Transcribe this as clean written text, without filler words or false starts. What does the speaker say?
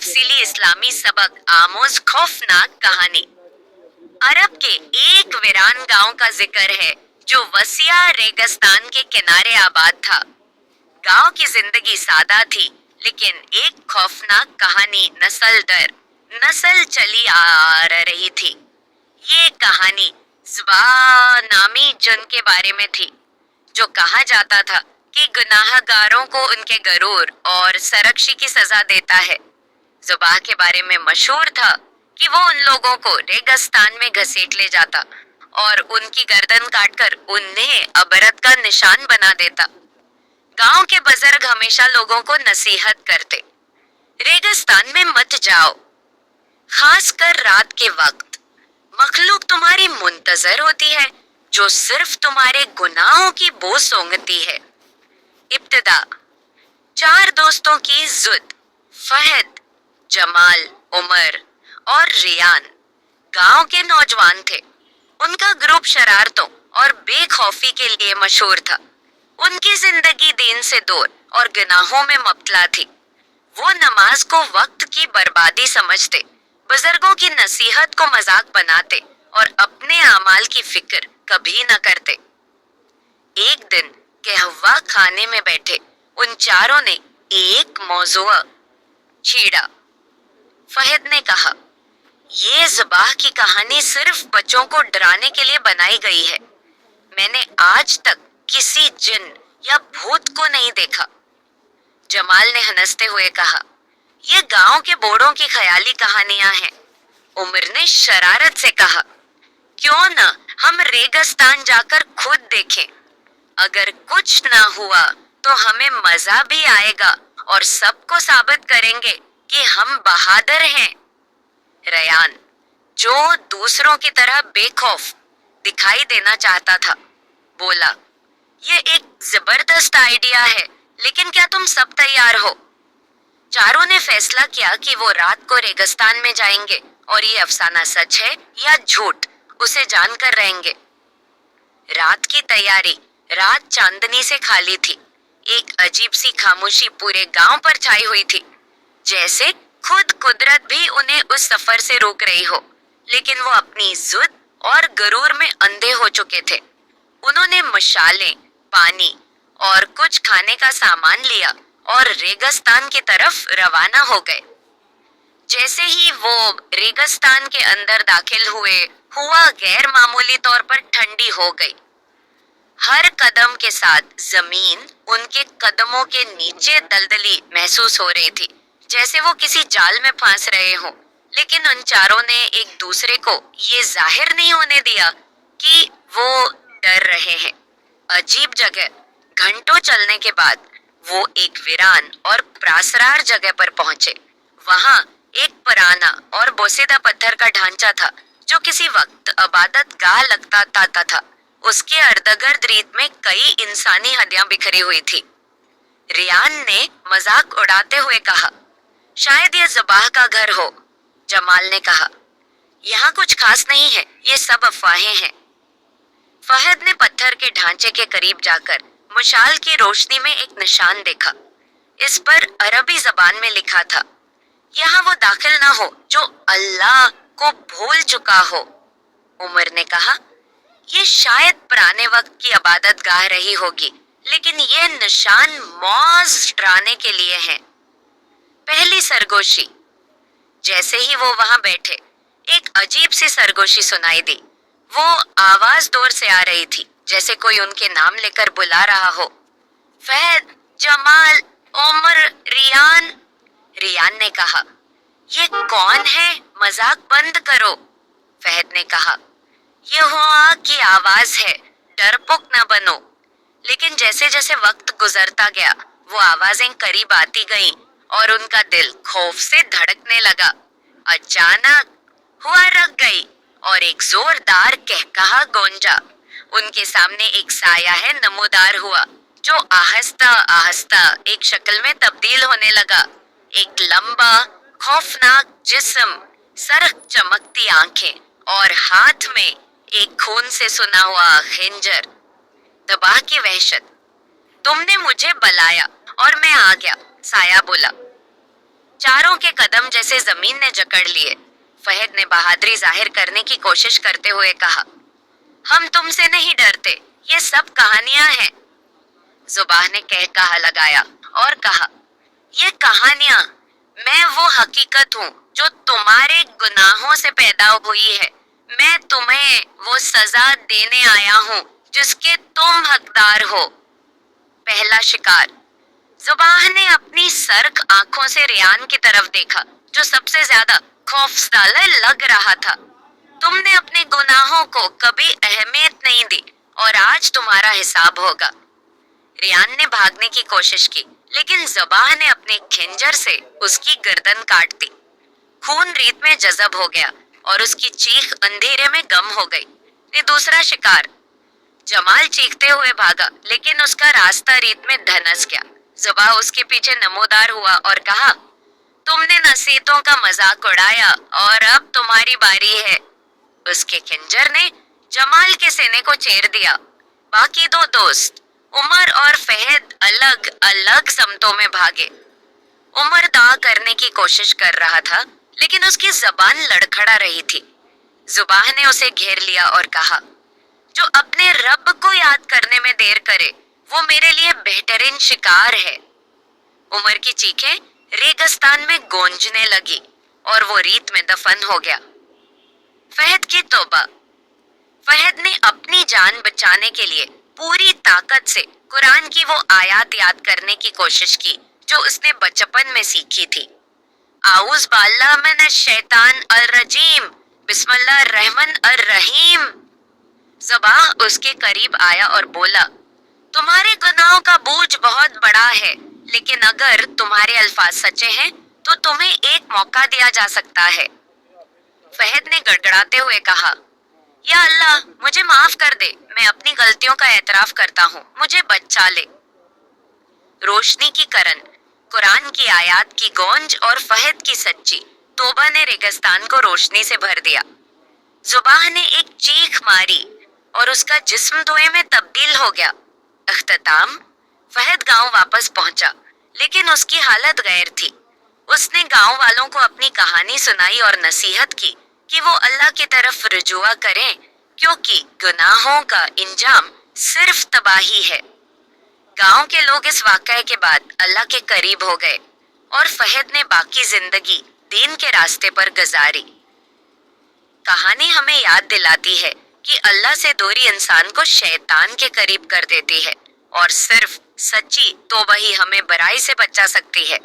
तफसीली इस्लामी सबक आमोज खौफनाक कहानी। अरब के एक वीरान गांव का जिक्र है जो वसिया रेगिस्तान के किनारे आबाद था। गांव की जिंदगी सादा थी, लेकिन एक खौफनाक कहानी नस्ल दर नस्ल चली आ रही थी। ये कहानी ज़ुबा नामी जुन के बारे में थी, जो कहा जाता था कि गुनाहगारों को उनके गरूर और सरकशी की सजा देता है। ज़ुबाह के बारे में मशहूर था कि वो उन लोगों को रेगिस्तान में घसीट ले जाता और उनकी गर्दन काटकर उन्हें अबरत का निशान बना देता। गांव के बुजुर्ग हमेशा लोगों को नसीहत करते, रेगिस्तान में मत जाओ, खासकर रात के वक्त। मखलूक तुम्हारी मुंतजर होती है, जो सिर्फ तुम्हारे गुनाहों की बो सूंघती है। इब्तिदा 4 दोस्तों की जुद, फहद, जमाल, उमर और रियान गांव के नौजवान थे। उनका ग्रुप शरारतों और बेखौफी के लिए मशहूर था। उनकी जिंदगी दीन से दूर और गुनाहों में मुब्तला थी। वो नमाज को वक्त की बर्बादी समझते, बुजुर्गों की नसीहत को मजाक बनाते और अपने अमाल की फिक्र कभी न करते। एक दिन कहवा खाने में बैठे उन चारों ने एक मौजूआ छेड़ा। फहद ने कहा, ये ज़ुबाह की कहानी सिर्फ बच्चों को डराने के लिए बनाई गई है। मैंने आज तक किसी जिन या भूत को नहीं देखा। जमाल ने हंसते हुए कहा, ये गांव के बूढ़ों की ख्याली कहानियां हैं। उमर ने शरारत से कहा, क्यों न हम रेगिस्तान जाकर खुद देखें। अगर कुछ ना हुआ तो हमें मजा भी आएगा और सबको साबित करेंगे कि हम बहादुर हैं। रयान, जो दूसरों की तरह बेखौफ दिखाई देना चाहता था, बोला, ये एक जबरदस्त आइडिया है, लेकिन क्या तुम सब तैयार हो? चारों ने फैसला किया कि वो रात को रेगिस्तान में जाएंगे और ये अफसाना सच है या झूठ उसे जानकर रहेंगे। रात की तैयारी रात चांदनी से खाली थी। एक अजीब सी खामोशी पूरे गांव पर छाई हुई थी, जैसे खुद कुदरत भी उन्हें उस सफर से रोक रही हो। लेकिन वो अपनी जुद और गरूर में अंधे हो चुके थे। उन्होंने मशालें, पानी और कुछ खाने का सामान लिया और रेगिस्तान की तरफ रवाना हो गए। जैसे ही वो रेगिस्तान के अंदर दाखिल हुए, हवा गैर मामूली तौर पर ठंडी हो गई। हर कदम के साथ जमीन उनके कदमों के नीचे दलदली महसूस हो रही थी, जैसे वो किसी जाल में फंस रहे हों। लेकिन उन चारों ने एक दूसरे को ये जाहिर नहीं होने दिया कि वो डर रहे हैं। अजीब जगह घंटों चलने के बाद वो एक वीरान और प्रासरार जगह पर पहुंचे। वहां एक पुराना और बोसीदा पत्थर का ढांचा था, जो किसी वक्त इबादत गाह लगता था। उसके अर्धगर्द रीत में कई इंसानी हड्डियां बिखरी हुई थी। रियान ने मजाक उड़ाते हुए कहा, शायद ये ज़ुबाह का घर हो। जमाल ने कहा, यहाँ कुछ खास नहीं है, ये सब अफवाहें हैं। फहद ने पत्थर के ढांचे के करीब जाकर मुशाल की रोशनी में एक निशान देखा। इस पर अरबी जबान में लिखा था, यहाँ वो दाखिल ना हो जो अल्लाह को भूल चुका हो। उमर ने कहा, ये शायद पुराने वक्त की इबादत गाह रही होगी, लेकिन ये निशान मौज डराने के लिए है। पहली सरगोशी। जैसे ही वो वहां बैठे, एक अजीब सी सरगोशी सुनाई दी। वो आवाज दूर से आ रही थी, जैसे कोई उनके नाम लेकर बुला रहा हो। फहद, जमाल, उमर, रियान। रियान ने कहा, ये कौन है? मजाक बंद करो। फहद ने कहा, ये हुआ की आवाज है, डरपोक न बनो। लेकिन जैसे जैसे वक्त गुजरता गया, वो आवाजें करीब आती गईं और उनका दिल खौफ से धड़कने लगा। अचानक हुआ रख गई और एक जोरदार कहकहा गूंजा। उनके सामने एक साया है नमूदार हुआ, जो आहिस्ता आहिस्ता एक शक्ल में तब्दील होने लगा। एक लंबा खौफनाक जिस्म, सरख चमकती आंखें और हाथ में एक खून से सुना हुआ खंजर। तबाह की वहशत। तुमने मुझे बुलाया और मैं आ गया, साया बोला। चारों شیروں کے قدم جیسے زمین نے جکڑ لیے۔ فہد نے بہادری ظاہر کرنے کی کوشش کرتے ہوئے کہا، ہم تم سے نہیں ڈرتے، یہ سب کہانیاں ہیں۔ زباہ نے کہا لگایا اور کہا، یہ کہانیاں، میں وہ حقیقت ہوں جو تمہارے گناہوں سے پیدا ہوئی ہے۔ میں تمہیں وہ سزا دینے آیا ہوں جس کے تم حقدار ہو۔ پہلا شکار۔ زباہ نے اپنی سرخ آنکھوں سے ریان کی طرف دیکھا جو سب سے زیادہ خوفزدہ لگ رہا تھا۔ تم نے اپنے گناہوں کو کبھی اہمیت نہیں دی اور آج تمہارا حساب ہوگا۔ ریان نے بھاگنے کی کوشش کی لیکن زباہ نے اپنے کھنجر سے اس کی گردن کاٹ دی۔ خون ریت میں جذب ہو گیا اور اس کی چیخ اندھیرے میں گم ہو گئی۔ دوسرا شکار۔ جمال چیختے ہوئے بھاگا لیکن اس کا راستہ ریت میں دھنس گیا۔ زباہ اس کے پیچھے نمودار ہوا اور کہا، تم نے نصیحتوں کا مذاق اڑایا اور اب تمہاری باری ہے۔ اس کے کھنجر نے جمال کے سینے کو چیر دیا۔ باقی دو دوست عمر اور فہد الگ الگ سمتوں میں بھاگے۔ عمر دعا کرنے کی کوشش کر رہا تھا لیکن اس کی زبان لڑکھڑا رہی تھی۔ زباہ نے اسے گھیر لیا اور کہا، جو اپنے رب کو یاد کرنے میں دیر کرے وہ میرے لیے بہترین شکار ہے۔ عمر کی چیخیں ریگستان میں گونجنے لگی اور وہ ریت میں دفن ہو گیا۔ فہد کی توبہ۔ فہد نے اپنی جان بچانے کے لیے پوری طاقت سے قرآن کی وہ آیات یاد کرنے کی کوشش کی جو اس نے بچپن میں سیکھی تھی۔ اعوذ باللہ من الشیطان الرجیم، بسم اللہ الرحمن الرحیم۔ زباہ اس کے قریب آیا اور بولا، تمہارے گناہوں کا بوجھ بہت بڑا ہے لیکن اگر تمہارے الفاظ سچے ہیں تو تمہیں ایک موقع دیا جا سکتا ہے۔ فہد نے گڑگڑاتے ہوئے کہا، یا اللہ مجھے معاف کر دے، میں اپنی غلطیوں کا اعتراف کرتا ہوں، مجھے بچا لے۔ روشنی کی کرن، قرآن کی آیات کی گونج اور فہد کی سچی توبہ نے ریگستان کو روشنی سے بھر دیا۔ زباہ نے ایک چیخ ماری اور اس کا جسم دھوئیں میں تبدیل ہو گیا۔ اختتام۔ فہد گاؤں واپس پہنچا لیکن اس کی حالت غیر تھی۔ اس نے گاؤں والوں کو اپنی کہانی سنائی اور نصیحت کی کہ وہ اللہ کی طرف رجوع کریں کیونکہ گناہوں کا انجام صرف تباہی ہے۔ گاؤں کے لوگ اس واقعے کے بعد اللہ کے قریب ہو گئے اور فہد نے باقی زندگی دین کے راستے پر گزاری۔ کہانی ہمیں یاد دلاتی ہے کہ اللہ سے دوری انسان کو شیطان کے قریب کر دیتی ہے اور صرف سچی توبہ ہی ہمیں برائی سے بچا سکتی ہے۔